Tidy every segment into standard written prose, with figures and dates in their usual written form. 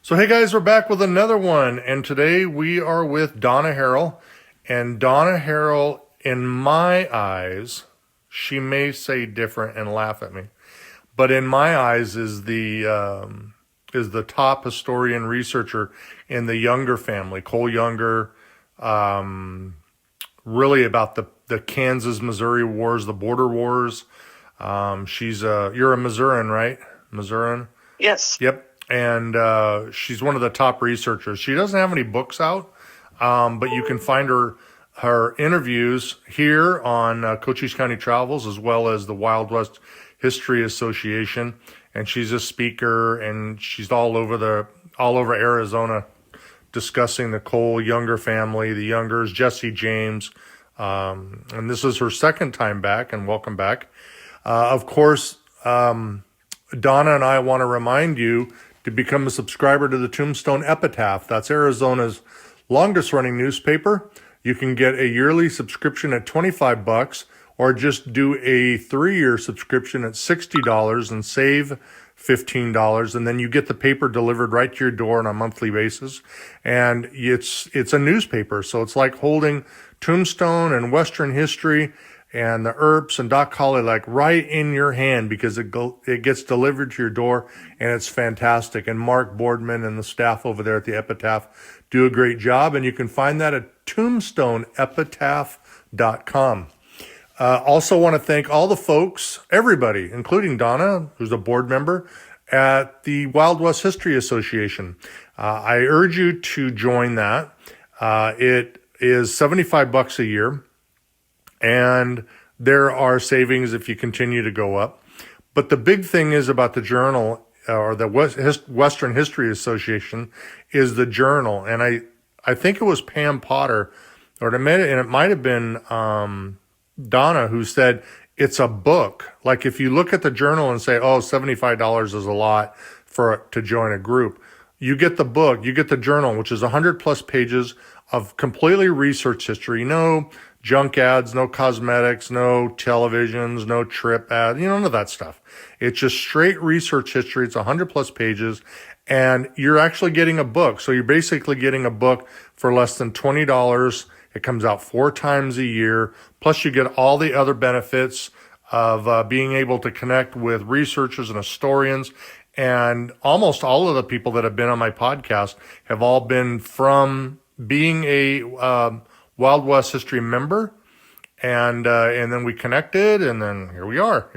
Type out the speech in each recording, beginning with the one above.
So hey guys, we're back with another one, and today we are with Donna Harrell. And Donna Harrell, in my eyes, she may say different and laugh at me, but in my eyes is the top historian researcher in the Younger family, Cole Younger, really about the Kansas-Missouri wars, the border wars. You're a Missourian, right? Missourian? Yes. Yep. And she's one of the top researchers. She doesn't have any books out, but you can find her interviews here on Cochise County Travels, as well as the Wild West History Association. And she's a speaker, and she's all over Arizona, discussing the Cole Younger family, the Youngers, Jesse James. And this is her second time back, and welcome back. Of course, Donna and I want to remind you to become a subscriber to the Tombstone Epitaph. That's Arizona's longest running newspaper. You can get a yearly subscription at $25, or just do a 3-year subscription at $60 and save $15. And then you get the paper delivered right to your door on a monthly basis. And it's a newspaper. So it's like holding Tombstone and Western history and the Earps and Doc Holly like right in your hand, because it gets delivered to your door, and it's fantastic. And Mark Boardman and the staff over there at the Epitaph do a great job, and you can find that at tombstoneepitaph.com. Also want to thank all the folks, everybody, including Donna, who's a board member at the Wild West History Association. I urge you to join that. It is $75 a year. And there are savings if you continue to go up. But the big thing is about the journal, or the Western History Association, is the journal. And I think it was Pam Potter, and it might have been Donna, who said it's a book. Like if you look at the journal and say, oh, $75 is a lot to join a group, you get the book, you get the journal, which is 100 plus pages of completely research history. No junk ads, no cosmetics, no televisions, no trip ads, none of that stuff. It's just straight research history. It's 100 plus pages, and you're actually getting a book. So you're basically getting a book for less than $20. It comes out 4 times a year. Plus you get all the other benefits of being able to connect with researchers and historians. And almost all of the people that have been on my podcast have all been from being a Wild West History member, and then we connected, and then here we are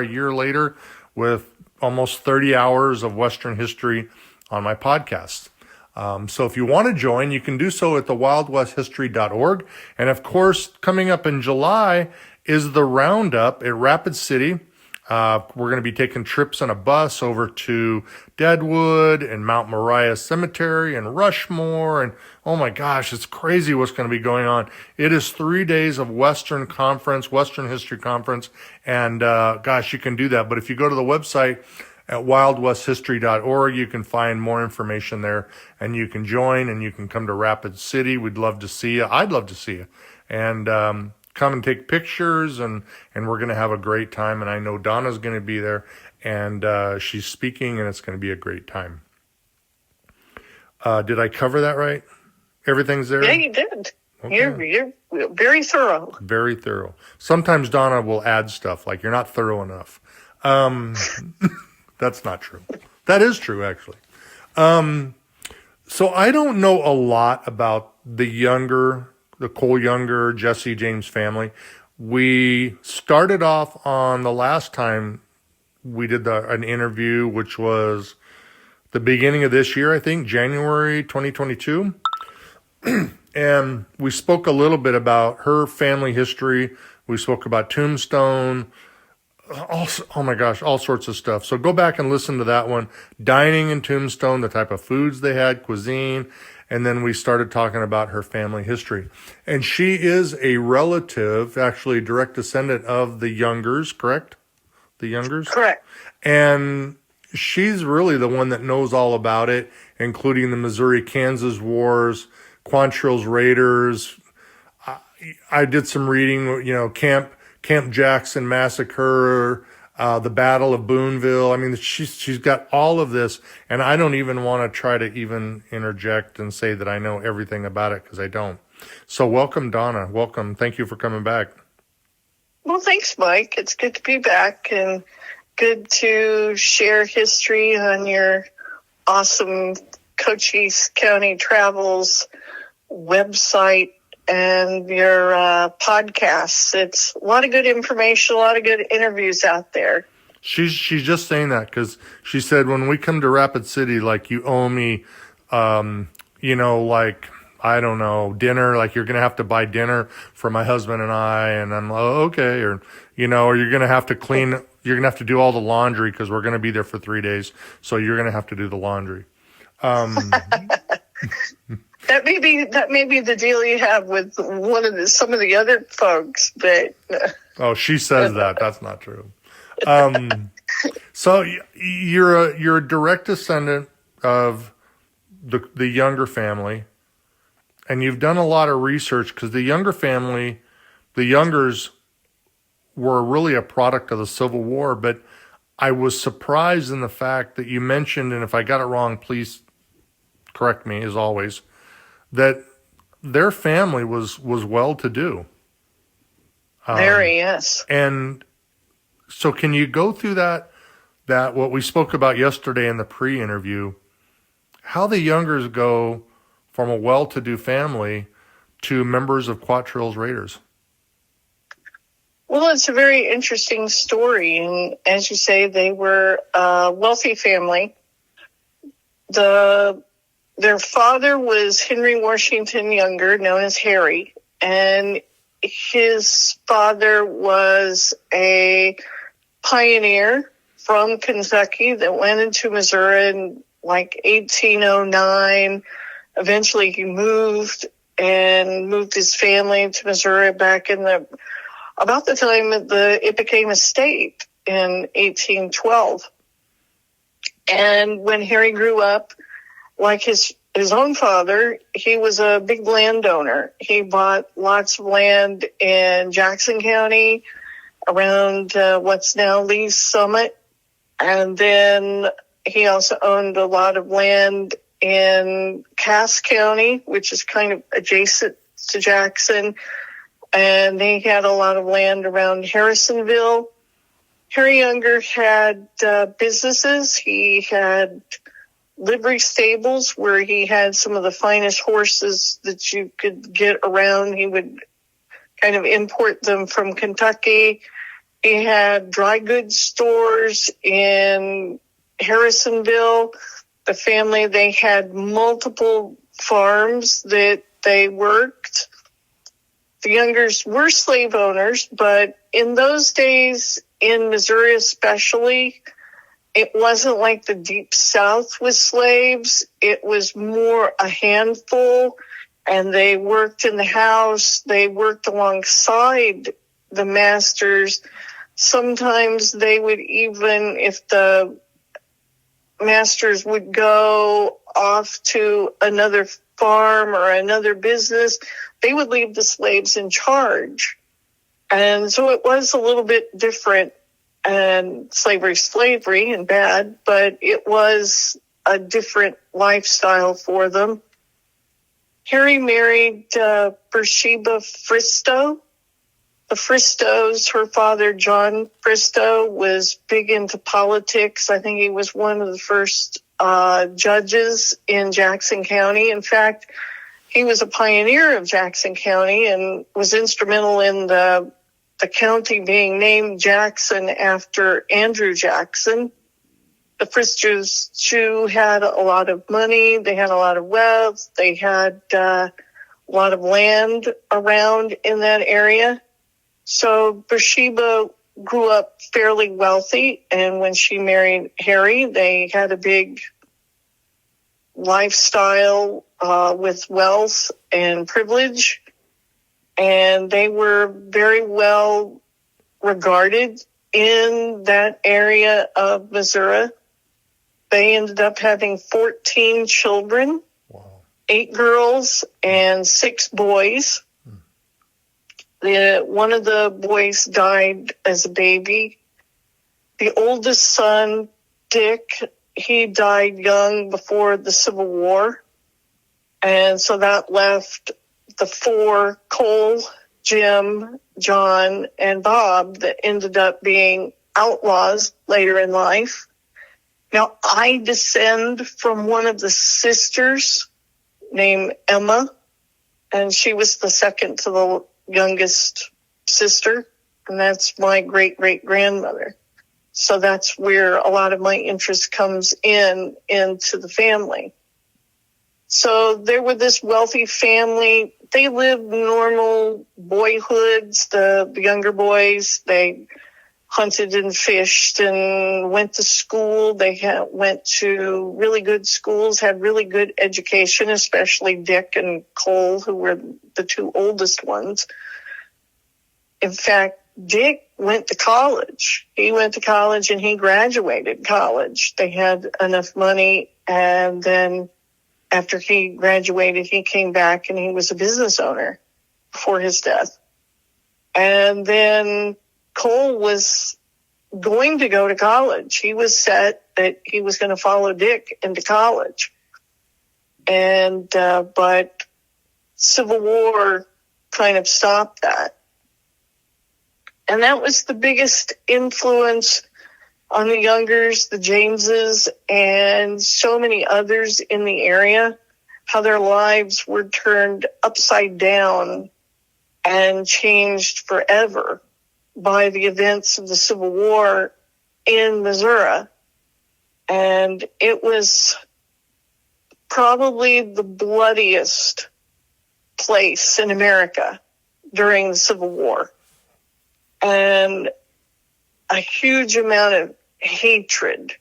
a year later with almost 30 hours of Western history on my podcast. So if you want to join, you can do so at thewildwesthistory.org. And of course, coming up in July is the Roundup at Rapid City. We're going to be taking trips on a bus over to Deadwood and Mount Moriah Cemetery and Rushmore. And oh my gosh, it's crazy what's going to be going on. It is 3 days of Western History Conference. And gosh, you can do that. But if you go to the website at wildwesthistory.org, you can find more information there, and you can join, and you can come to Rapid City. We'd love to see you. I'd love to see you. And come and take pictures, and we're going to have a great time. And I know Donna's going to be there, and she's speaking, and it's going to be a great time. Did I cover that right? Everything's there? Yeah, you did. Okay. You're very thorough. Very thorough. Sometimes Donna will add stuff like, you're not thorough enough. That's not true. That is true, actually. So I don't know a lot about the Cole Younger, Jesse James family. We started off on the last time we did an interview, which was the beginning of this year, I think, January 2022. And we spoke a little bit about her family history. We spoke about Tombstone. Oh my gosh, all sorts of stuff. So go back and listen to that one. Dining in Tombstone, the type of foods they had, cuisine. And then we started talking about her family history. And she is a relative, actually a direct descendant of the Youngers, correct? The Youngers? Correct. And she's really the one that knows all about it, including the Missouri-Kansas wars, Quantrell's Raiders. I did some reading, Camp Jackson Massacre, the Battle of Boonville. I mean, she's got all of this, and I don't even want to try to even interject and say that I know everything about it because I don't. So welcome, Donna. Welcome. Thank you for coming back. Well, thanks, Mike. It's good to be back and good to share history on your awesome Cochise County Travels website and your podcasts. It's a lot of good information, a lot of good interviews out there. She's just saying that because she said when we come to Rapid City, like you owe me, like I don't know, dinner. Like you're gonna have to buy dinner for my husband and I, and I'm like, oh, okay, or you're gonna have to clean. You're gonna have to do all the laundry because we're gonna be there for 3 days, so you're gonna have to do the laundry. That may be the deal you have with some of the other folks, but oh, she says that. That's not true. So you're a direct descendant of the Younger family, and you've done a lot of research because the Younger family, the Youngers, were really a product of the Civil War. But I was surprised in the fact that you mentioned, and if I got it wrong, please correct me as always, that their family was well-to-do. Very, yes. And so can you go through that what we spoke about yesterday in the pre-interview, how the Youngers go from a well-to-do family to members of Quantrell's Raiders? Well, it's a very interesting story. And as you say, they were a wealthy family. Their father was Henry Washington Younger, known as Harry, and his father was a pioneer from Kentucky that went into Missouri in like 1809. Eventually he moved his family to Missouri back in about the time that it became a state in 1812. And when Harry grew up, like his own father, he was a big landowner. He bought lots of land in Jackson County around what's now Lee's Summit. And then he also owned a lot of land in Cass County, which is kind of adjacent to Jackson. And he had a lot of land around Harrisonville. Harry Younger had businesses. He had livery stables where he had some of the finest horses that you could get around. He would kind of import them from Kentucky. He had dry goods stores in Harrisonville. The family, they had multiple farms that they worked. The Youngers were slave owners, but in those days, in Missouri especially, it wasn't like the Deep South with slaves. It was more a handful, and they worked in the house. They worked alongside the masters. Sometimes they would even, if the masters would go off to another farm or another business, they would leave the slaves in charge. And so it was a little bit different, and slavery and bad, but it was a different lifestyle for them. Harry married Bathsheba Fristow. The Fristos, her father, John Fristow, was big into politics. I think he was one of the first judges in Jackson County. In fact, he was a pioneer of Jackson County and was instrumental in the county being named Jackson after Andrew Jackson. The Fristos, too, had a lot of money. They had a lot of wealth. They had a lot of land around in that area. So Bathsheba grew up fairly wealthy, and when she married Harry, they had a big lifestyle with wealth and privilege, and they were very well regarded in that area of Missouri. They ended up having 14 children, wow. 8 girls and 6 boys. One of the boys died as a baby. The oldest son, Dick, he died young before the Civil War. And so that left the four, Cole, Jim, John, and Bob, that ended up being outlaws later in life. Now, I descend from one of the sisters named Emma, and she was the second to the youngest sister, and that's my great-great-grandmother. So that's where a lot of my interest comes into the family. So there were this wealthy family. They lived normal boyhoods, the younger boys. They hunted and fished and went to school. They went to really good schools, had really good education, especially Dick and Cole, who were the two oldest ones. In fact, Dick went to college. He went to college and he graduated college. They had enough money, and then after he graduated, he came back and he was a business owner before his death. And then Cole was going to go to college. He was set that he was going to follow Dick into college. And, but Civil War kind of stopped that. And that was the biggest influence on the Youngers, the Jameses, and so many others in the area, how their lives were turned upside down and changed forever by the events of the Civil War in Missouri. And it was probably the bloodiest place in America during the Civil War. And a huge amount of hatred,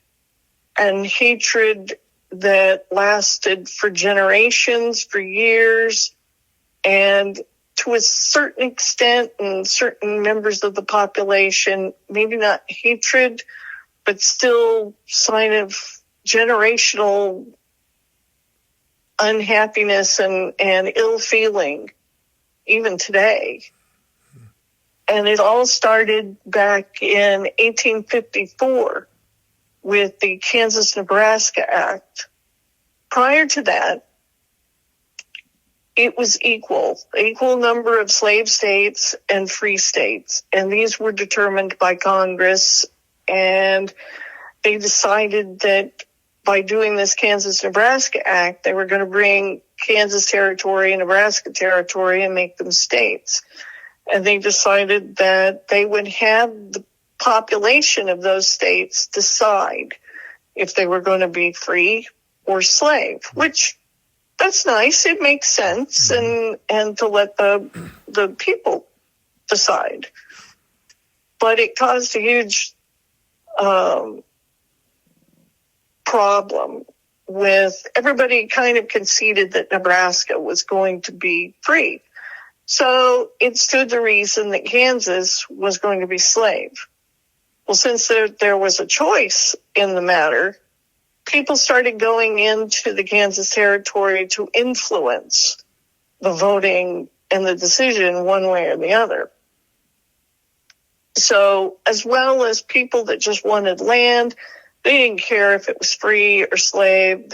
and hatred that lasted for generations, for years, and to a certain extent, and certain members of the population, maybe not hatred, but still sign of generational unhappiness and ill feeling, even today. And it all started back in 1854 with the Kansas-Nebraska Act. Prior to that, it was equal number of slave states and free states. And these were determined by Congress. And they decided that by doing this Kansas-Nebraska Act, they were going to bring Kansas Territory and Nebraska Territory and make them states. And they decided that they would have the population of those states decide if they were going to be free or slave, which that's nice. It makes sense. And to let the people decide. But it caused a huge problem with everybody kind of conceded that Nebraska was going to be free. So it stood to reason that Kansas was going to be slave. Well, since there was a choice in the matter, people started going into the Kansas Territory to influence the voting and the decision one way or the other. So as well as people that just wanted land, they didn't care if it was free or slave.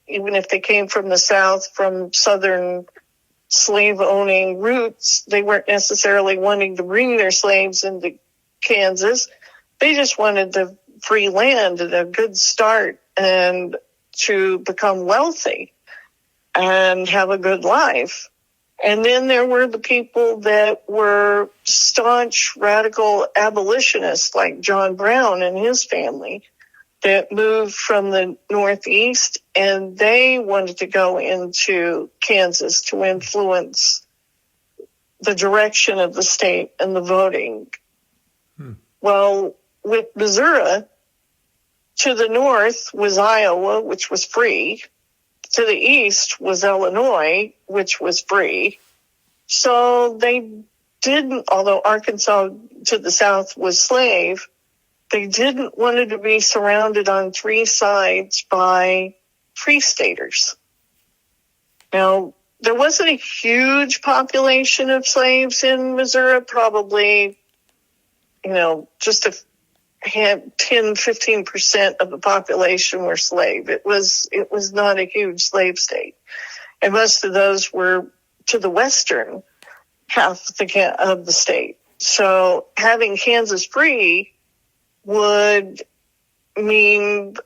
Even if they came from the South, from Southern slave-owning roots, they weren't necessarily wanting to bring their slaves into Kansas. They just wanted the free land and a good start and to become wealthy and have a good life. And then there were the people that were staunch radical abolitionists like John Brown and his family that moved from the Northeast, and they wanted to go into Kansas to influence the direction of the state and the voting. Well, with Missouri, to the north was Iowa, which was free. To the east was Illinois, which was free. So they didn't, although Arkansas to the south was slave, they didn't want it to be surrounded on three sides by free staters. Now, there wasn't a huge population of slaves in Missouri, probably, just a had 10-15% of the population were slave. It was not a huge slave state. And most of those were to the western half of the state. So having Kansas free would mean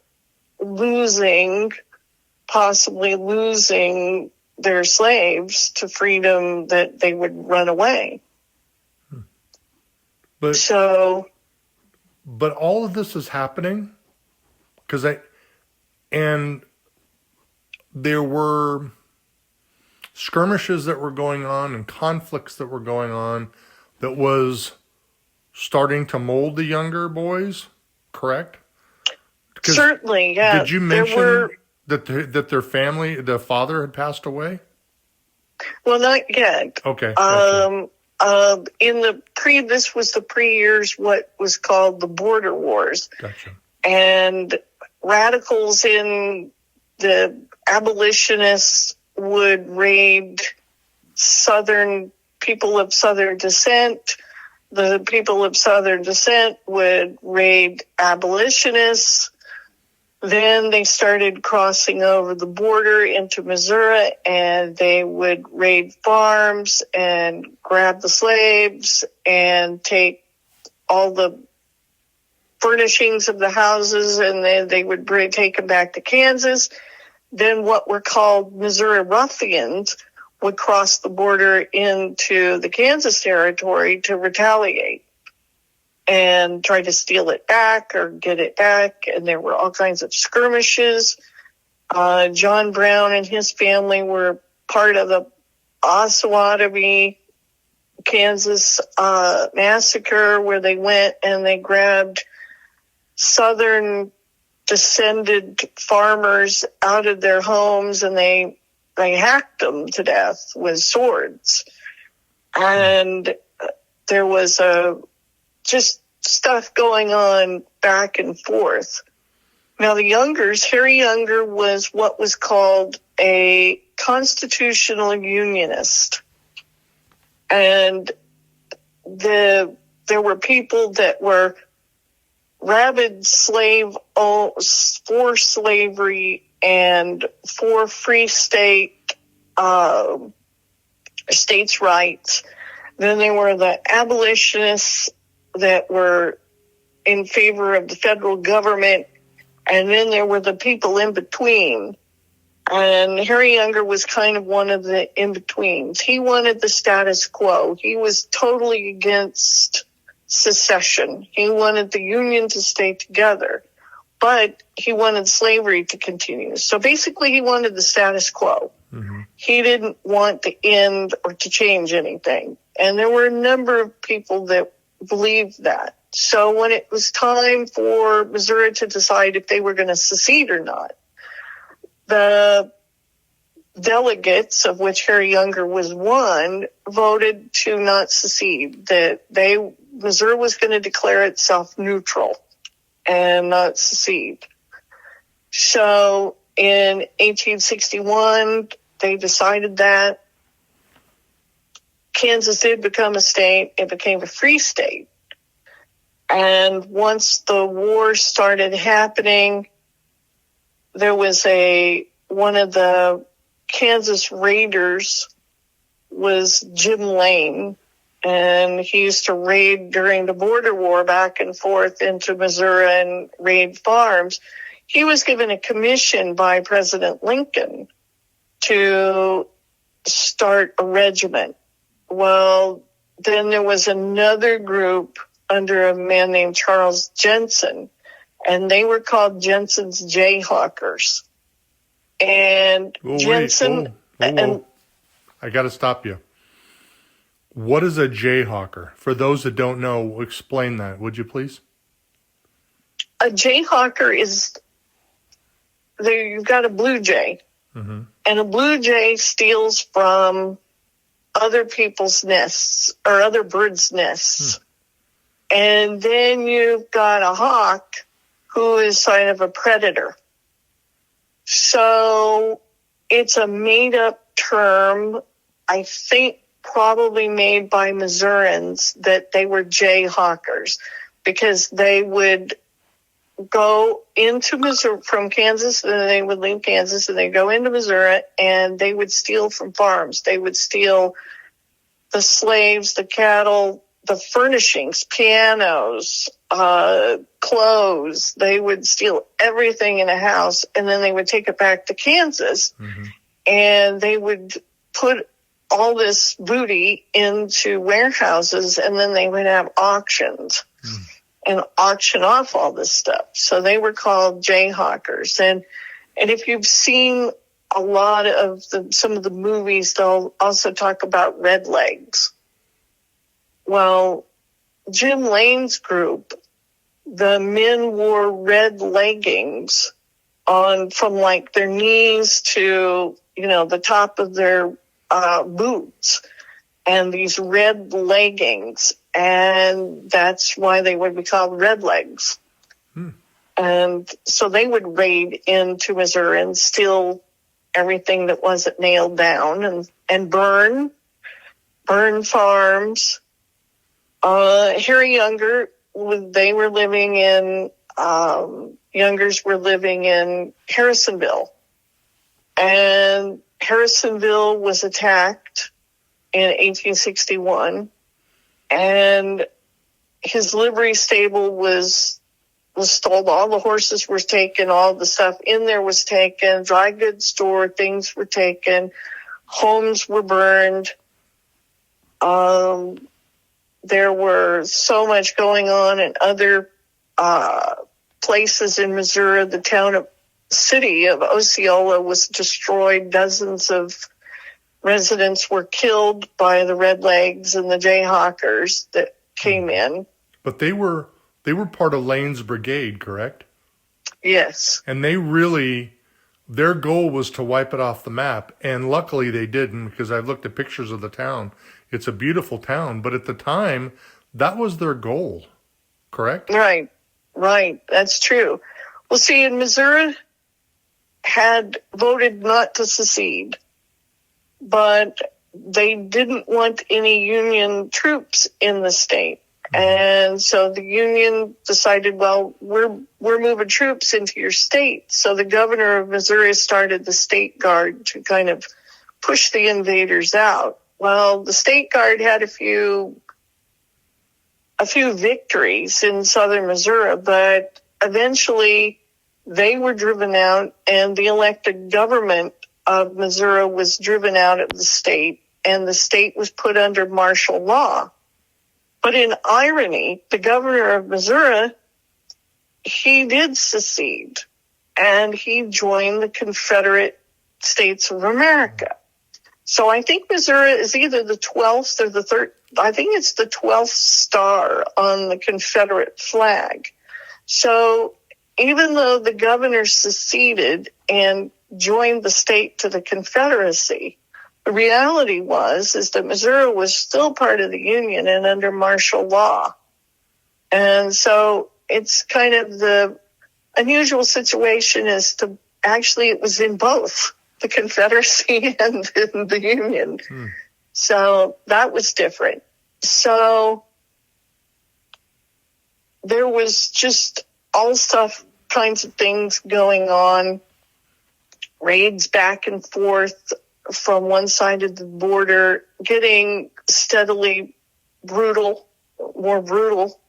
possibly losing their slaves to freedom, that they would run away. But all of this is happening and there were skirmishes that were going on and conflicts that were going on that was starting to mold the younger boys, correct? Certainly, yeah. Did you mention that their family, the father had passed away? Well, not yet. Okay. Gotcha. This was the pre-years what was called the Border Wars. Gotcha. And radicals in the abolitionists would raid people of Southern descent. The people of Southern descent would raid abolitionists. Then they started crossing over the border into Missouri, and they would raid farms and grab the slaves and take all the furnishings of the houses, and then they would take them back to Kansas. Then what were called Missouri ruffians would cross the border into the Kansas territory to retaliate and try to steal it back or get it back. And there were all kinds of skirmishes. John Brown and his family were part of the Osawatomie, Kansas massacre, where they went and they grabbed Southern descended farmers out of their homes and they hacked them to death with swords. And there was just stuff going on back and forth. Now the Youngers, Harry Younger was what was called a constitutional unionist. And there were people that were rabid for slavery and for free states' rights. Then there were the abolitionists that were in favor of the federal government, and then there were the people in between. And Harry Younger was kind of one of the in-betweens. He wanted the status quo. He was totally against secession. He wanted the Union to stay together, but he wanted slavery to continue. So basically he wanted the status quo. Mm-hmm. He didn't want to end or to change anything. And there were a number of people that believed that. So when it was time for Missouri to decide if they were going to secede or not, the delegates, of which Harry Younger was one, voted to not secede. That Missouri was going to declare itself neutral and not secede. So in 1861, they decided that. Kansas did become a state. It became a free state. And once the war started happening, there was one of the Kansas raiders was Jim Lane, and he used to raid during the border war back and forth into Missouri and raid farms. He was given a commission by President Lincoln to start a regiment. Well, then there was another group under a man named Charles Jensen, and they were called Jensen's Jayhawkers. And Jensen... I got to stop you. What is a Jayhawker? For those that don't know, explain that, would you please? A Jayhawker is... you've got a blue jay, mm-hmm. and a blue jay steals from other people's nests or other birds' nests. And then you've got a hawk who is kind of a predator. So it's a made-up term, I think probably made by Missourians, that they were Jayhawkers. because they would go into Missouri from Kansas, and then they would leave Kansas and they go into Missouri, and they would steal from farms. They would steal the slaves, the cattle, the furnishings, pianos, clothes. They would steal everything in a house, and then they would take it back to Kansas, and they would put all this booty into warehouses, and then they would have auctions and auction off all this stuff. So they were called Jayhawkers. And if you've seen a lot of some of the movies, they'll also talk about red legs. Well, Jim Lane's group, the men wore red leggings from like their knees to, the top of their boots, and these red leggings. And that's why they would be called red legs. And so they would raid into Missouri and steal everything that wasn't nailed down and burn farms. Harry Younger, they were living in, Youngers were living in Harrisonville. And Harrisonville was attacked in 1861. And his livery stable was stolen. All the horses were taken. All the stuff in there was taken. Dry goods store things were taken. Homes were burned. There were so much going on in other places in Missouri. The city of Osceola was destroyed. Dozens of residents were killed by the Redlegs and the Jayhawkers that came in. But they were part of Lane's brigade, correct? Yes. And their goal was to wipe it off the map. And luckily they didn't, because I've looked at pictures of the town. It's a beautiful town. But at the time, that was their goal, correct? Right. That's true. Well, see, in Missouri had voted not to secede, but they didn't want any Union troops in the state. And so the Union decided, well, we're moving troops into your state. So the governor of Missouri started the State Guard to kind of push the invaders out. Well, the State Guard had a few victories in southern Missouri, but eventually they were driven out, and the elected government of Missouri was driven out of the state, and the state was put under martial law. But in irony, the governor of Missouri, he did secede, and he joined the Confederate States of America. So I think Missouri is either the 12th or the 3rd. I think it's the 12th star on the Confederate flag. So even though the governor seceded and joined the state to the Confederacy, the reality is that Missouri was still part of the Union and under martial law. And so it's kind of the unusual situation is to actually it was in both the Confederacy and in the Union. So that was different. So there was just all kinds of things going on, raids back and forth from one side of the border, getting steadily more brutal.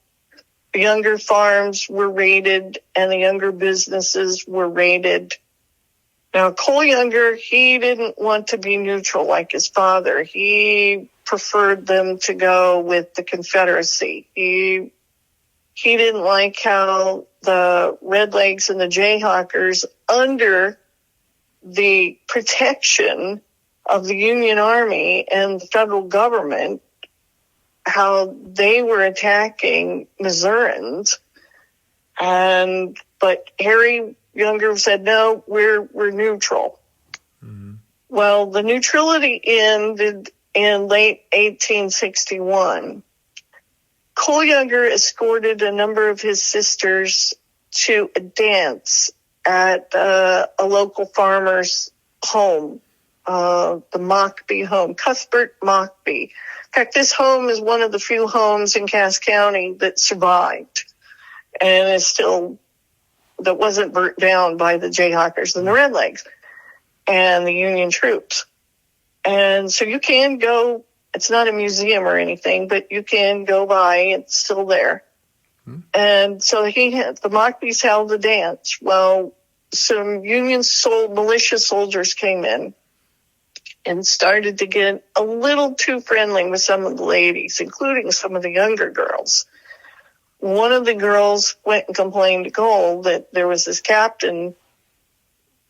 The younger farms were raided and the younger businesses were raided. Now, Cole Younger, he didn't want to be neutral like his father. He preferred them to go with the Confederacy. He didn't like how the Redlegs and the Jayhawkers, under the protection of the Union Army and the federal government, how they were attacking Missourians. But Harry Younger said, no, we're neutral. Well, the neutrality ended in late 1861. Cole Younger escorted a number of his sisters to a dance at a local farmer's home the Mockbee home, Cuthbert Mockbee. In fact, this home is one of the few homes in Cass County that survived and is still, that wasn't burnt down by the Jayhawkers and the Redlegs and the Union troops. And so you can go, it's not a museum or anything, but you can go by, it's still there. And so the Mockbees held a dance. Well, some Union militia soldiers came in and started to get a little too friendly with some of the ladies, including some of the younger girls. One of the girls went and complained to Cole that there was this captain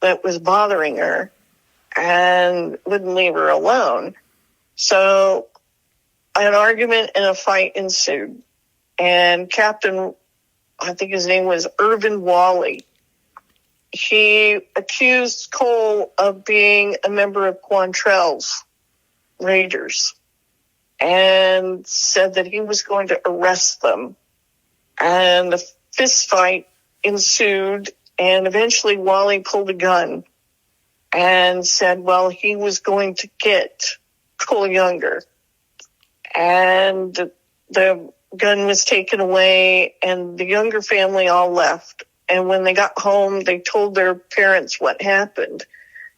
that was bothering her and wouldn't leave her alone. So an argument and a fight ensued. And Captain, I think his name was Irvin Wally, he accused Cole of being a member of Quantrell's raiders and said that he was going to arrest them. And a fist fight ensued, and eventually Wally pulled a gun and said, well, he was going to get Cole Younger. And the gun was taken away, and the Younger family all left. And when they got home, they told their parents what happened.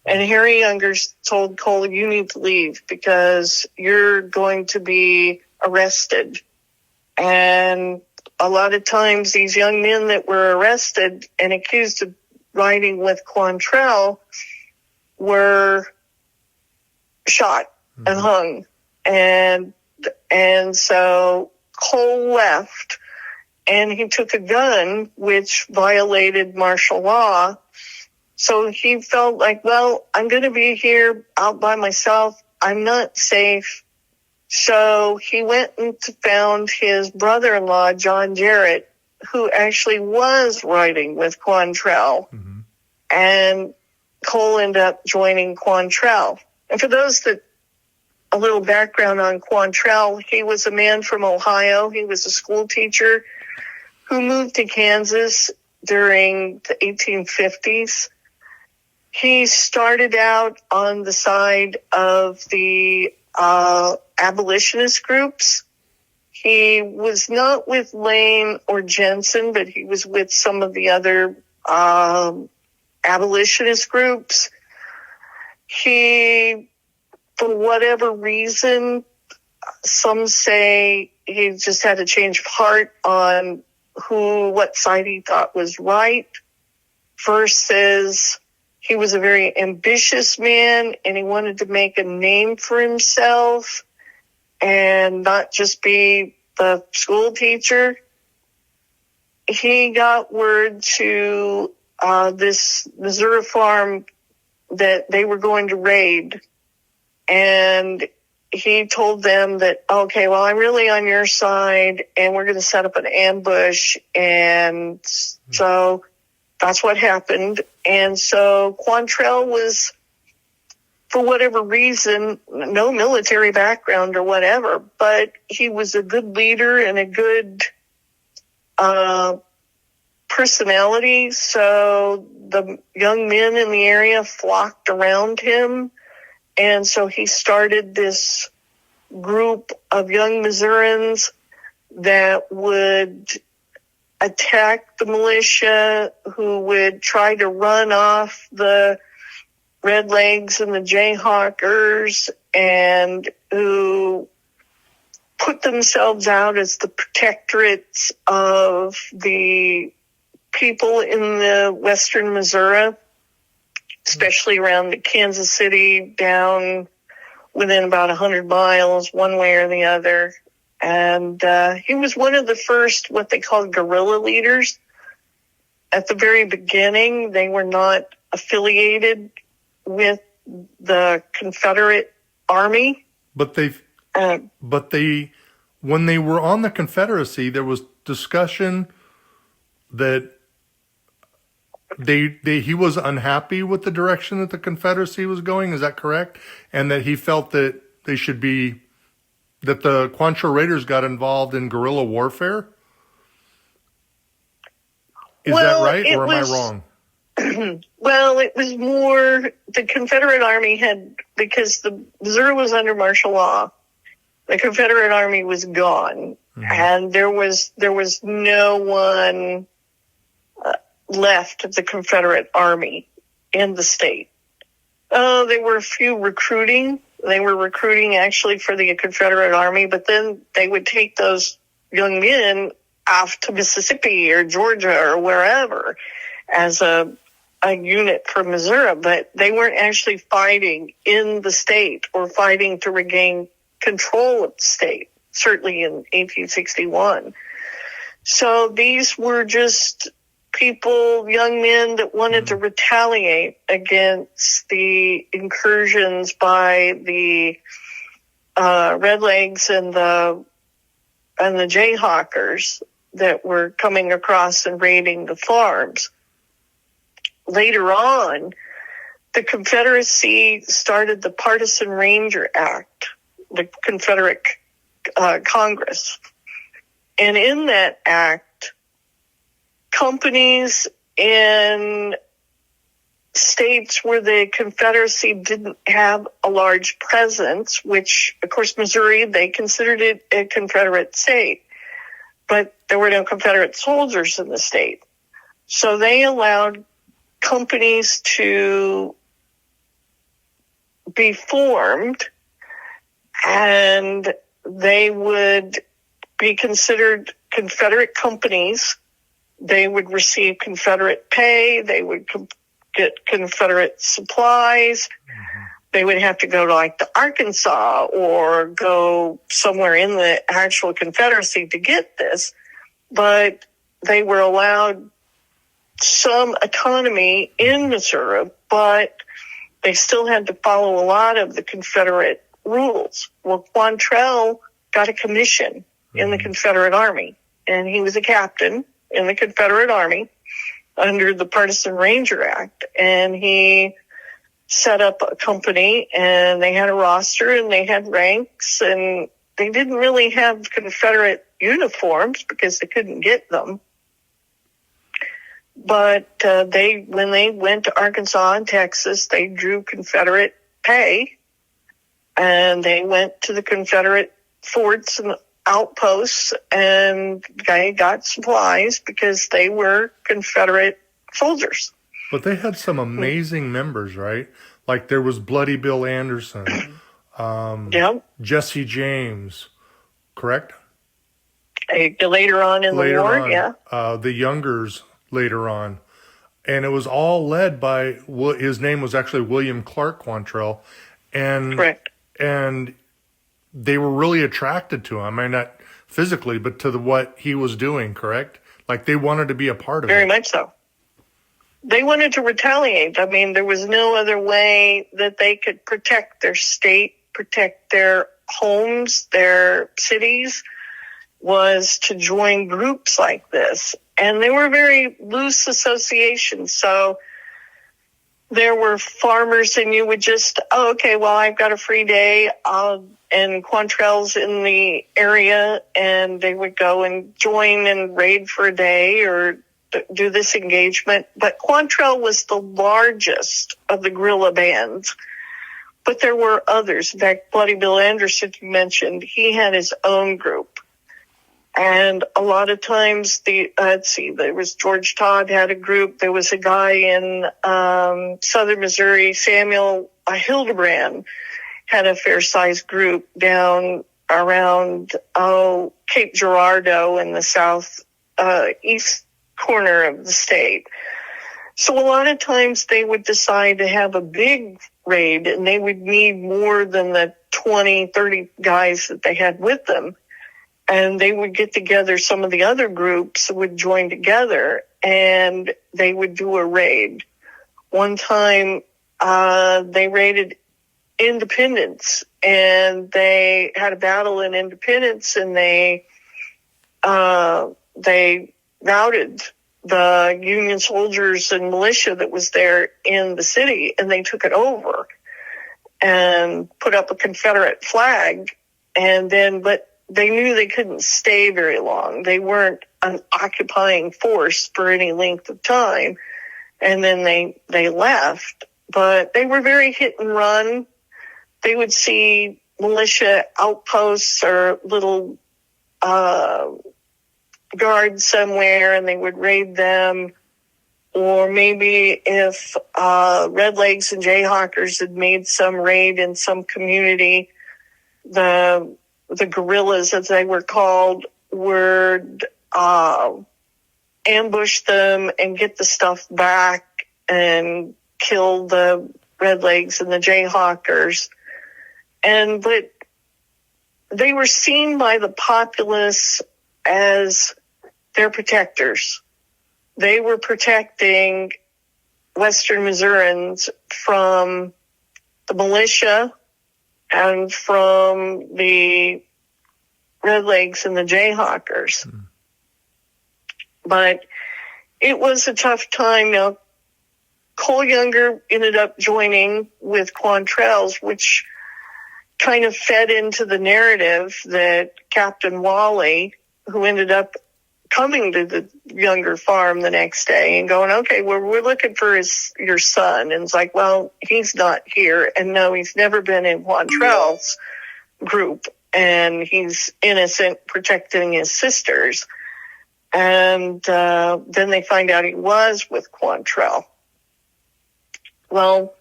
And Harry Younger told Cole, you need to leave because you're going to be arrested. And a lot of times these young men that were arrested and accused of riding with Quantrell were shot and hung. And so Cole left, and he took a gun, which violated martial law. So he felt like, well, I'm going to be here out by myself. I'm not safe. So he went and found his brother-in-law, John Jarrett, who actually was riding with Quantrell. Mm-hmm. And Cole ended up joining Quantrell. And for those that, a little background on Quantrell, he was a man from Ohio. He was a school teacher who moved to Kansas during the 1850s. He started out on the side of the abolitionist groups. He was not with Lane or Jensen, but he was with some of the other abolitionist groups. He, for whatever reason, some say he just had a change of heart on what side he thought was right, versus he was a very ambitious man and he wanted to make a name for himself and not just be the school teacher. He got word to this Missouri farm that they were going to raid, and he told them that, okay, well, I'm really on your side, and we're going to set up an ambush. And so that's what happened. And so Quantrell was, for whatever reason, no military background or whatever, but he was a good leader and a good personality. So the young men in the area flocked around him. And so he started this group of young Missourians that would attack the militia, who would try to run off the Redlegs and the Jayhawkers, and who put themselves out as the protectorates of the people in the western Missouri, especially around Kansas City, down within about 100 miles, one way or the other. And he was one of the first, what they called guerrilla leaders. At the very beginning, they were not affiliated with the Confederate Army. But when they were on the Confederacy, there was discussion that he was unhappy with the direction that the Confederacy was going. Is that correct? And that he felt that that the Quantrell Raiders got involved in guerrilla warfare? Is that right, or am I wrong? Well, it was more the Confederate Army because the Missouri was under martial law. The Confederate Army was gone, and there was no one left of the Confederate Army in the state. There were a few recruiting. They were recruiting actually for the Confederate Army, but then they would take those young men off to Mississippi or Georgia or wherever as a unit for Missouri, but they weren't actually fighting in the state or fighting to regain control of the state, certainly in 1861. So these were just people, young men that wanted to retaliate against the incursions by the Redlegs and the Jayhawkers that were coming across and raiding the farms. Later on, the Confederacy started the Partisan Ranger Act, the Confederate Congress. And in that act, companies in states where the Confederacy didn't have a large presence, which, of course, Missouri, they considered it a Confederate state, but there were no Confederate soldiers in the state. So they allowed companies to be formed, and they would be considered Confederate companies. They would receive Confederate pay. They would get Confederate supplies. They would have to go to like the Arkansas or go somewhere in the actual Confederacy to get this, but they were allowed some autonomy in Missouri, but they still had to follow a lot of the Confederate rules. Well, Quantrell got a commission in the Confederate Army, and he was a captain in the Confederate Army under the Partisan Ranger Act, and he set up a company, and they had a roster, and they had ranks, and they didn't really have Confederate uniforms because they couldn't get them. But when they went to Arkansas and Texas, they drew Confederate pay, and they went to the Confederate forts and outposts, and they got supplies because they were Confederate soldiers. But they had some amazing members, right? Like there was Bloody Bill Anderson, Jesse James, correct? Later on in the war, yeah. The Youngers later on. And it was all led by, his name was actually William Clark Quantrell. And, correct. And they were really attracted to him. I mean, not physically, but to what he was doing, correct? Like they wanted to be a part of it. Very much so. They wanted to retaliate. I mean, there was no other way that they could protect their state, protect their homes, their cities, was to join groups like this. And they were very loose associations. So there were farmers, and you would just, okay, well, I've got a free day, and Quantrell's in the area, and they would go and join and raid for a day or do this engagement. But Quantrell was the largest of the guerrilla bands. But there were others. In fact, Bloody Bill Anderson, you mentioned, he had his own group. And a lot of times, there was George Todd had a group. There was a guy in southern Missouri, Samuel Hildebrand, had a fair-sized group down around Cape Girardeau in the south east corner of the state. So a lot of times they would decide to have a big raid, and they would need more than the 20, 30 guys that they had with them. And they would get together, some of the other groups would join together, and they would do a raid. One time, they raided Independence, and they had a battle in Independence, and they routed the Union soldiers and militia that was there in the city, and they took it over and put up a Confederate flag, but they knew they couldn't stay very long. They weren't an occupying force for any length of time. and then they left. But they were very hit and run. They would see militia outposts or little guards somewhere, and they would raid them. Or maybe if Redlegs and Jayhawkers had made some raid in some community, the guerrillas, as they were called, would ambush them and get the stuff back and kill the Redlegs and the Jayhawkers. But they were seen by the populace as their protectors. They were protecting Western Missourians from the militia and from the Redlegs and the Jayhawkers. Mm. But it was a tough time. Now, Cole Younger ended up joining with Quantrell's, which kind of fed into the narrative that Captain Wally, who ended up coming to the Younger farm the next day and going, okay, well, we're looking for your son. And it's like, well, he's not here. And no, he's never been in Quantrell's group. And he's innocent, protecting his sisters. And then they find out he was with Quantrell. Well,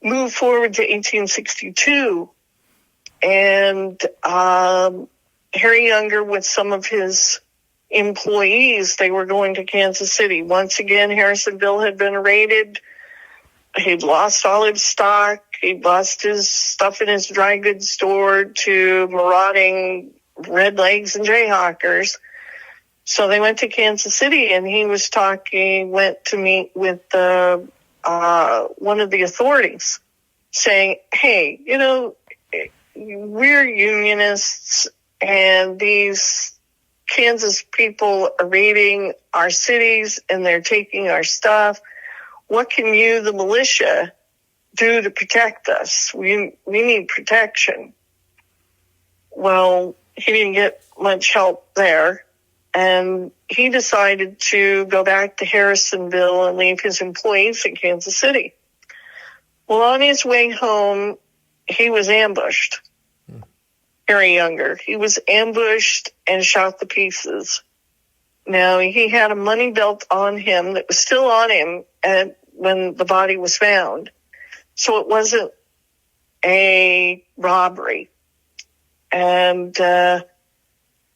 move forward to 1862. And Harry Younger, with some of his employees, they were going to Kansas City. Once again, Harrisonville had been raided. He'd lost all his stock. He'd lost his stuff in his dry goods store to marauding Redlegs and Jayhawkers. So they went to Kansas City, and he went to meet with one of the authorities, saying, hey, we're unionists, and these Kansas people are raiding our cities, and they're taking our stuff. What can you, the militia, do to protect us? We need protection. Well, he didn't get much help there, and he decided to go back to Harrisonville and leave his employees in Kansas City. Well, on his way home, he was ambushed. Harry Younger. He was ambushed and shot to pieces. Now, he had a money belt on him that was still on him when the body was found. So it wasn't a robbery. And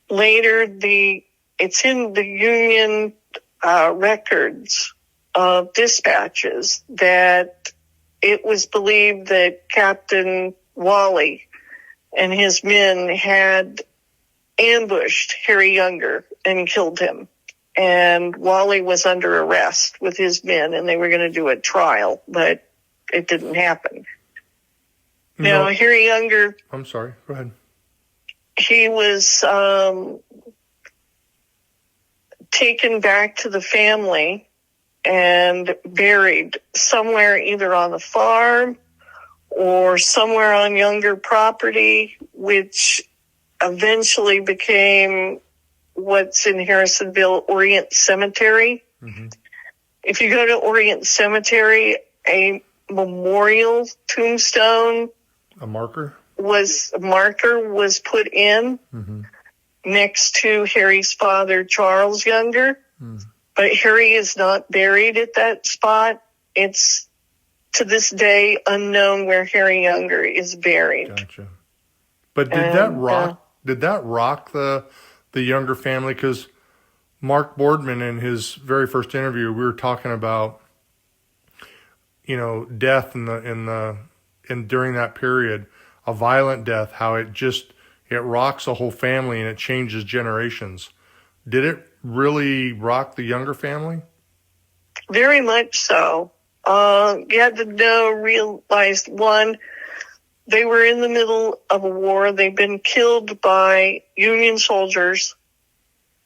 later, it's in the Union records of dispatches that it was believed that Captain Wally and his men had ambushed Harry Younger and killed him. And Wally was under arrest with his men, and they were going to do a trial, but it didn't happen. Now, Harry Younger... I'm sorry, go ahead. He was taken back to the family and buried somewhere either on the farm or somewhere on Younger property, which eventually became what's in Harrisonville, Orient Cemetery. Mm-hmm. If you go to Orient Cemetery, a memorial tombstone, a marker was put in next to Harry's father, Charles Younger. Mm. But Harry is not buried at that spot. It's to this day unknown where Harry Younger is buried. Gotcha. But did that rock the Younger family? Because Mark Boardman, in his very first interview, we were talking about, death in during that period, a violent death, how it rocks a whole family and it changes generations. Did it really rock the Younger family? Very much so. You had to realize, one, they were in the middle of a war. They'd been killed by Union soldiers.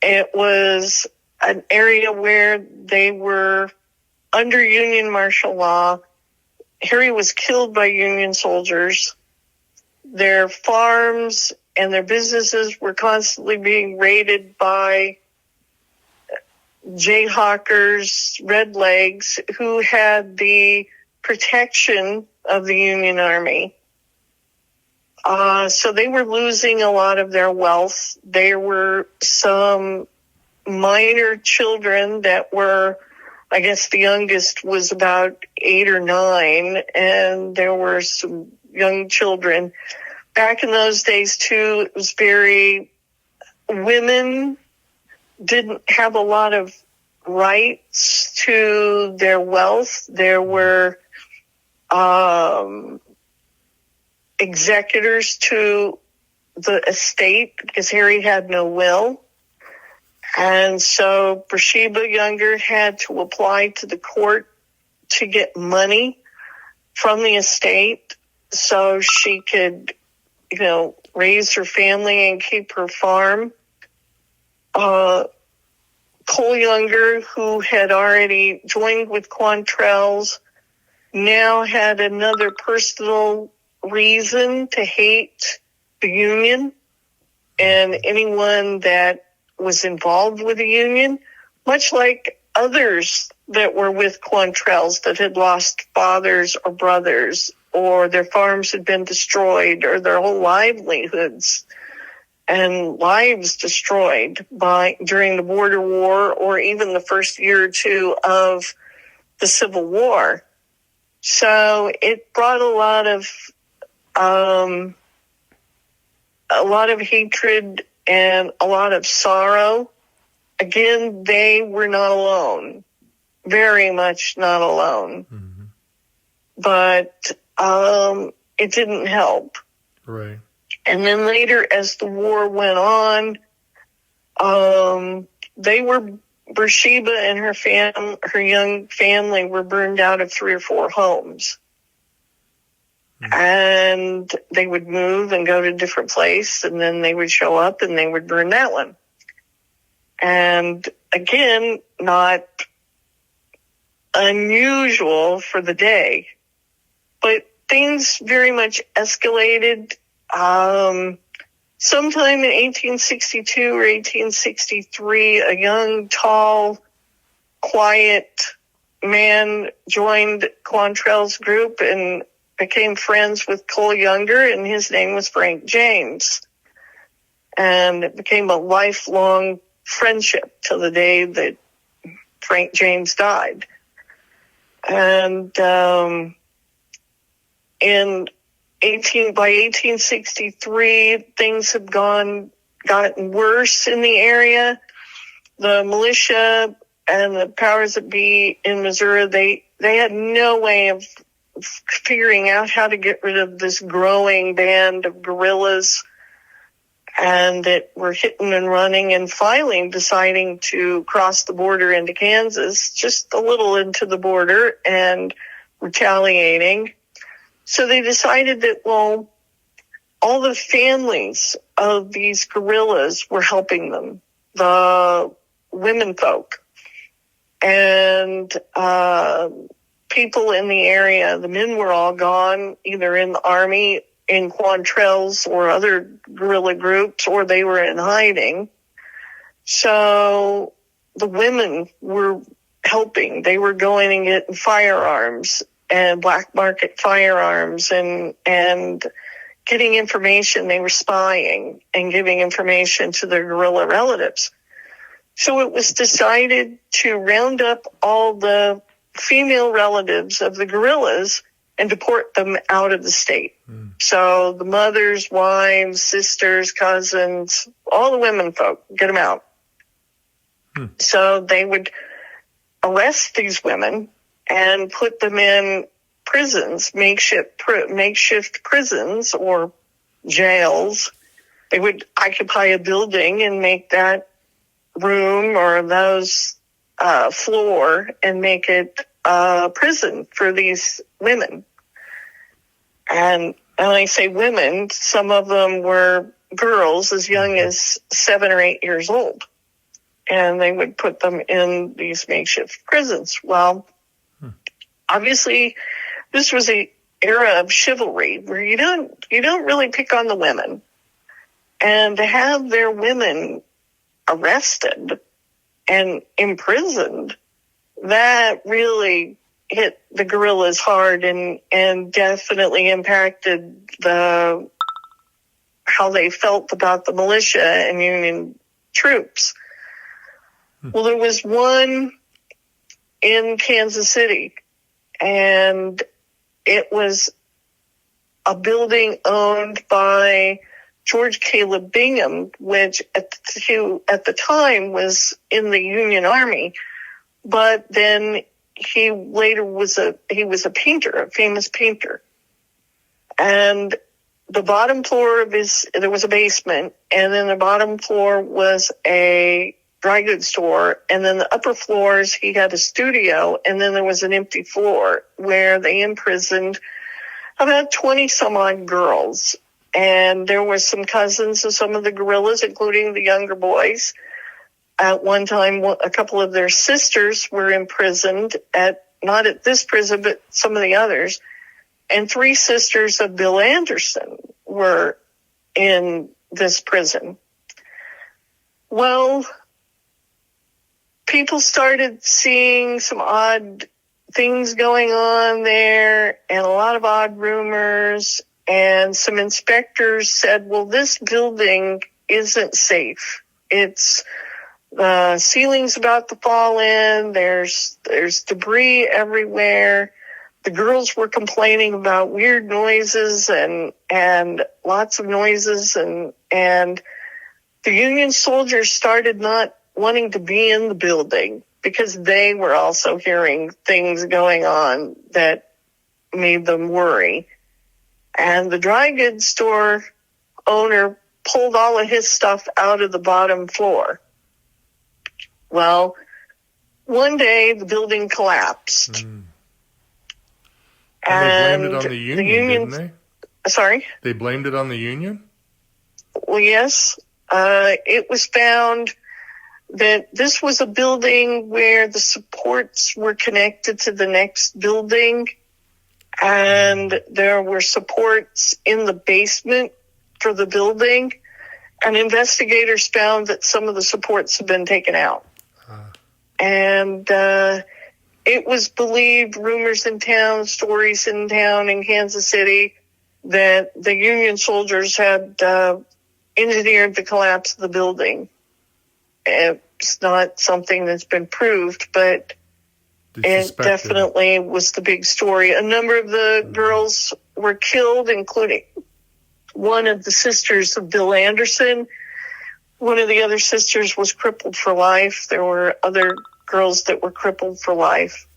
It was an area where they were under Union martial law. Harry was killed by Union soldiers. Their farms and their businesses were constantly being raided by Jayhawkers, redlegs, who had the protection of the Union Army. So they were losing a lot of their wealth. There were some minor children that were, I guess the youngest was about 8 or 9, and there were some young children. Back in those days, too, it was women didn't have a lot of rights to their wealth. There were executors to the estate because Harry had no will. And so Bathsheba Younger had to apply to the court to get money from the estate so she could, raise her family and keep her farm. Cole Younger, who had already joined with Quantrell's, now had another personal reason to hate the Union and anyone that was involved with the Union, much like others that were with Quantrell's that had lost fathers or brothers, or their farms had been destroyed, or their whole livelihoods and lives destroyed during the Border War, or even the first year or two of the Civil War. So it brought a lot of hatred and a lot of sorrow. Again, they were not alone, very much not alone. Mm-hmm. But it didn't help. Right. And then later, as the war went on, Bathsheba and her young family were burned out of 3 or 4 homes. Mm-hmm. And they would move and go to a different place, and then they would show up and they would burn that one. And again, not unusual for the day, but things very much escalated. Sometime in 1862 or 1863, a young, tall, quiet man joined Quantrell's group and became friends with Cole Younger, and his name was Frank James. And it became a lifelong friendship till the day that Frank James died. And by 1863, things had gotten worse in the area. The militia and the powers that be in Missouri, they had no way of figuring out how to get rid of this growing band of guerrillas, and that were hitting and running and finally deciding to cross the border into Kansas, just a little into the border, and retaliating. So they decided that, well, all the families of these guerrillas were helping them, the women folk, and people in the area. The men were all gone, either in the army, in Quantrell's or other guerrilla groups, or they were in hiding. So the women were helping. They were going and getting firearms and black market firearms and getting information. They were spying and giving information to their guerrilla relatives. So it was decided to round up all the female relatives of the guerrillas and deport them out of the state. Mm. So the mothers, wives, sisters, cousins, all the women folk, get them out. Mm. So they would arrest these women and put them in prisons, makeshift prisons or jails. They would occupy a building and make that room or those floor and make it a prison for these women. And when I say women, some of them were girls as young as 7 or 8 years old. And they would put them in these makeshift prisons. Well, obviously, this was an era of chivalry where you don't really pick on the women. And to have their women arrested and imprisoned, that really hit the guerrillas hard and definitely impacted how they felt about the militia and Union troops. Well, there was one in Kansas City, and it was a building owned by George Caleb Bingham, which at the time was in the Union Army, but then he later was a painter, a famous painter. And the bottom floor there was a basement, and then the bottom floor was a dry goods store, and then the upper floors he had a studio, and then there was an empty floor where they imprisoned about 20 some odd girls. And there were some cousins of some of the guerrillas, including the younger boys. At one time, a couple of their sisters were imprisoned not at this prison, but some of the others. And 3 sisters of Bill Anderson were in this prison. Well, people started seeing some odd things going on there and a lot of odd rumors. And some inspectors said, well, this building isn't safe. The ceiling's about to fall in. There's debris everywhere. The girls were complaining about weird noises and lots of noises. And the Union soldiers started not wanting to be in the building because they were also hearing things going on that made them worry. And the dry goods store owner pulled all of his stuff out of the bottom floor. Well, one day the building collapsed. And they blamed it on the Union, didn't they? Sorry? They blamed it on the Union? Well, yes. It was found that this was a building where the supports were connected to the next building, and there were supports in the basement for the building, and investigators found that some of the supports had been taken out. And it was believed, rumors in town, stories in town in Kansas City, that the Union soldiers had engineered the collapse of the building. It's not something that's been proved, but it definitely was the big story. A number of the girls were killed, including one of the sisters of Bill Anderson. One of the other sisters was crippled for life. There were other girls that were crippled for life.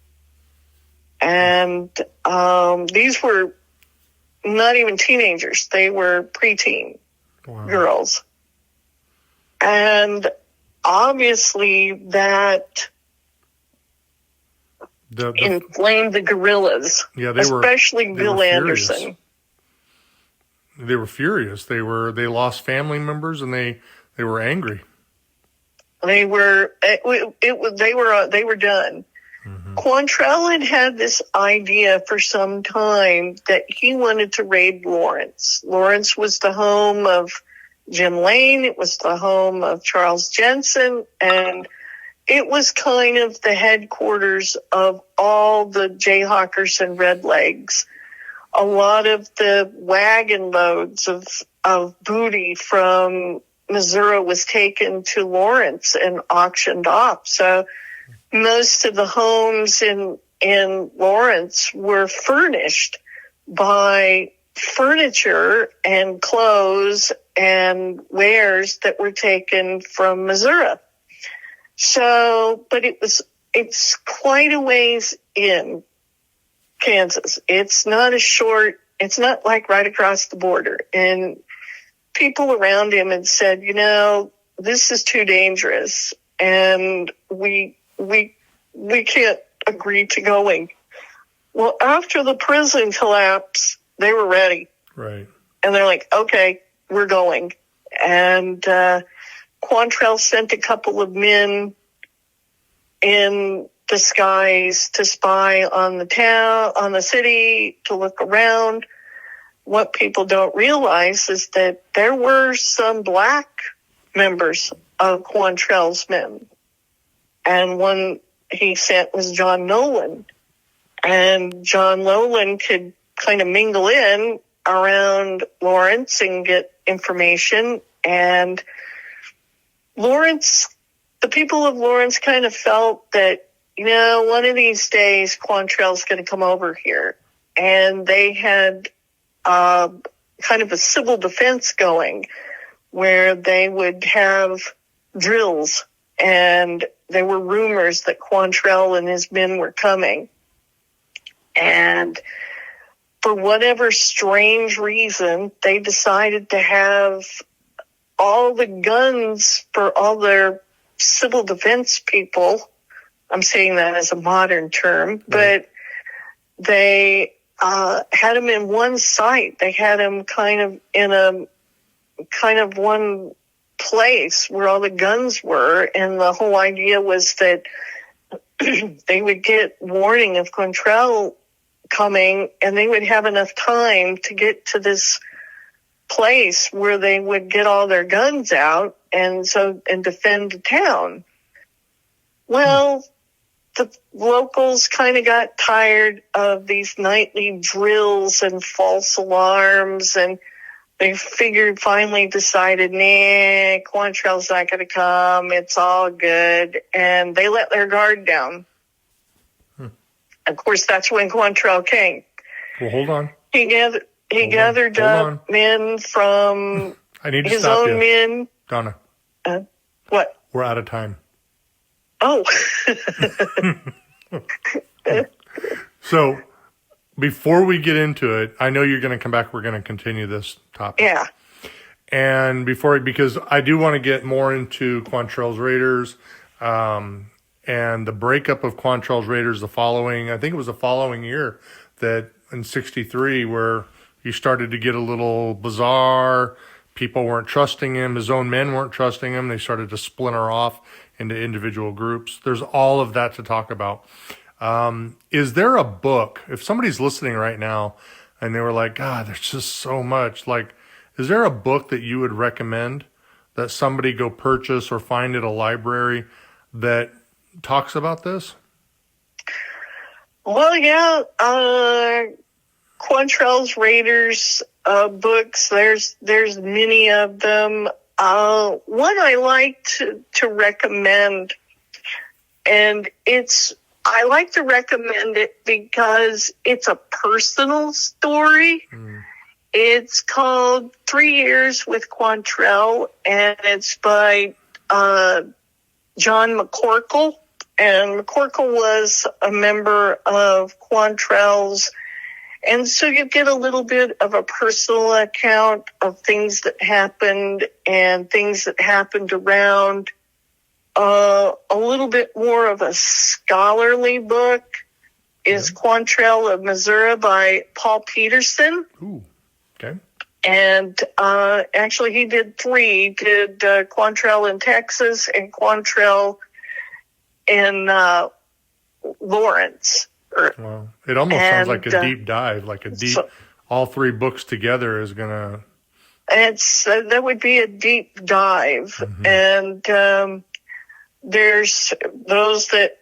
And these were not even teenagers. They were preteen girls. And obviously that inflamed the guerrillas, especially Bill Anderson. They were furious. They lost family members, and they were angry. They were done. Quantrell had this idea for some time that he wanted to raid Lawrence. Lawrence was the home of Jim Lane. It was the home of Charles Jensen, and it was kind of the headquarters of all the Jayhawkers and Redlegs. A lot of the wagon loads of booty from Missouri was taken to Lawrence and auctioned off. So most of the homes in Lawrence were furnished by furniture and clothes and wares that were taken from Missouri. So, but it's quite a ways in Kansas. It's not like right across the border. And people around him had said, this is too dangerous, and we can't agree to going. Well, after the prison collapse, they were ready. Right. And they're like, okay, we're going. And Quantrell sent a couple of men in disguise to spy on the town, on the city, to look around. What people don't realize is that there were some black members of Quantrell's men. and one he sent was John Nolan. And John Nolan could kind of mingle in around Lawrence and get information. And Lawrence, the people of Lawrence kind of felt that, one of these days Quantrell's going to come over here. And they had kind of a civil defense going where they would have drills, and there were rumors that Quantrell and his men were coming. And for whatever strange reason, they decided to have all the guns for all their civil defense people. I'm saying that as a modern term, but they had them in one site. They had them kind of in a kind of one place where all the guns were, and the whole idea was that they would get warning of Quantrell coming, and they would have enough time to get to this place where they would get all their guns out and defend the town. Well, the locals kind of got tired of these nightly drills and false alarms, and they finally decided, Quantrell's not going to come. It's all good. And they let their guard down. Of course, that's when Quantrell came. Well, hold on. He gathered up men from I need to his stop own you. men. Donna. What? We're out of time. Oh. So, before we get into it, I know you're going to come back. We're going to continue this topic. Yeah. And because I do want to get more into Quantrell's Raiders, and the breakup of Quantrell's Raiders I think it was the following year that in 63 where he started to get a little bizarre. People weren't trusting him. His own men weren't trusting him. They started to splinter off into individual groups. There's all of that to talk about. Is there a book, if somebody's listening right now and they were like, God, there's just so much, is there a book that you would recommend that somebody go purchase or find at a library that talks about this? Well, yeah, Quantrell's Raiders books, there's many of them. One I like to recommend, and I like to recommend it because it's a personal story. It's called 3 Years with Quantrell, and it's by John McCorkle. And McCorkle was a member of Quantrell's. And so you get a little bit of a personal account of things that happened and things that happened around. A little bit more of a scholarly book is Quantrell of Missouri by Paul Peterson. Ooh, okay. And actually he did 3. He did Quantrell in Texas and Quantrell in Lawrence. Wow. It almost sounds like a deep dive, all 3 books together is going to... that would be a deep dive. Mm-hmm. And there's those that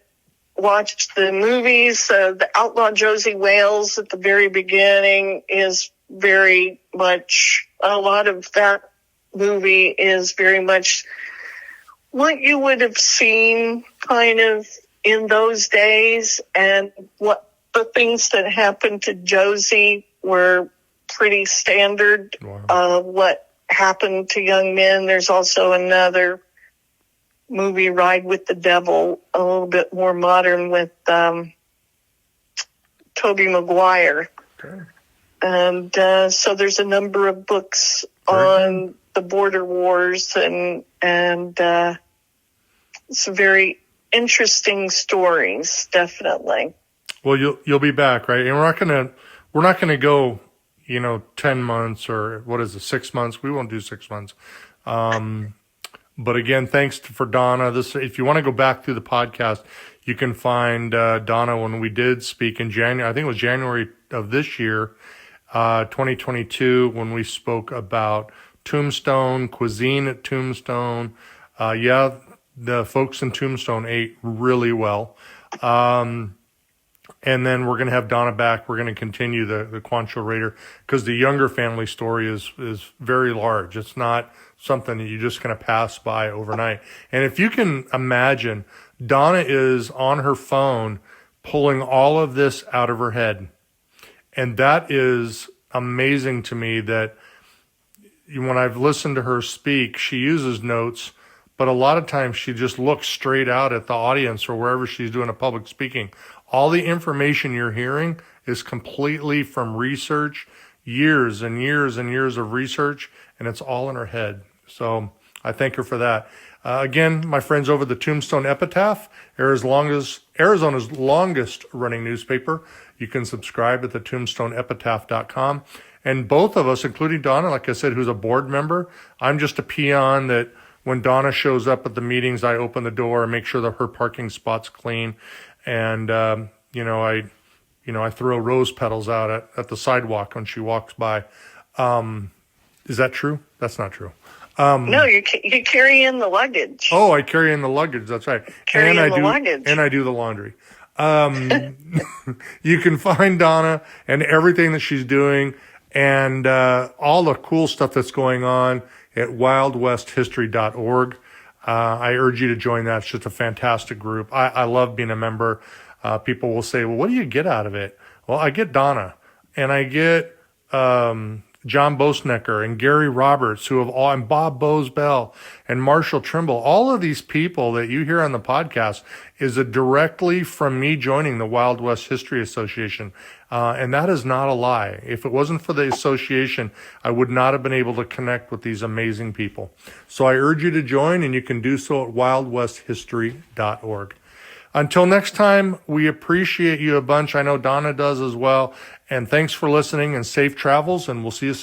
watched the movies. The Outlaw Josie Wales at the very beginning is very much, a lot of that movie is very much what you would have seen kind of in those days, and what the things that happened to Josie were pretty standard. Wow. What happened to young men. There's also another movie, Ride with the Devil, a little bit more modern with Tobey Maguire. Okay. And so there's a number of books on the border wars, and some very interesting stories, definitely. Well, you'll be back, right? And we're not gonna go, 10 months or what is it, 6 months? We won't do 6 months. But again, thanks for Donna. If you want to go back through the podcast, you can find Donna when we did speak in January. I think it was January of this year, 2022, when we spoke about Tombstone, cuisine at Tombstone. the folks in Tombstone ate really well. And then we're going to have Donna back. We're going to continue the Quantrell Raider, because the Younger family story is very large. It's not something that you're just going to pass by overnight. And if you can imagine, Donna is on her phone pulling all of this out of her head. And that is amazing to me, that when I've listened to her speak, she uses notes, but a lot of times she just looks straight out at the audience or wherever she's doing a public speaking. All the information you're hearing is completely from research, years and years and years of research, and it's all in her head. So I thank her for that. Again, my friends over the Tombstone Epitaph, Arizona's longest running newspaper. You can subscribe at the tombstoneepitaph.com. And both of us, including Donna, like I said, who's a board member, I'm just a peon that when Donna shows up at the meetings, I open the door and make sure that her parking spot's clean. And, I throw rose petals out at the sidewalk when she walks by. Is that true? That's not true. No, you carry in the luggage. Oh, I carry in the luggage. That's right. Luggage. And I do the laundry. You can find Donna and everything that she's doing and all the cool stuff that's going on at wildwesthistory.org. I urge you to join that. It's just a fantastic group. I love being a member. People will say, well, what do you get out of it? Well, I get Donna, and I get John Bosnecker and Gary Roberts, and Bob Bosbell and Marshall Trimble. All of these people that you hear on the podcast is directly from me joining the Wild West History Association. And that is not a lie. If it wasn't for the association, I would not have been able to connect with these amazing people. So I urge you to join, and you can do so at wildwesthistory.org. Until next time, we appreciate you a bunch. I know Donna does as well. And thanks for listening, and safe travels, and we'll see you soon.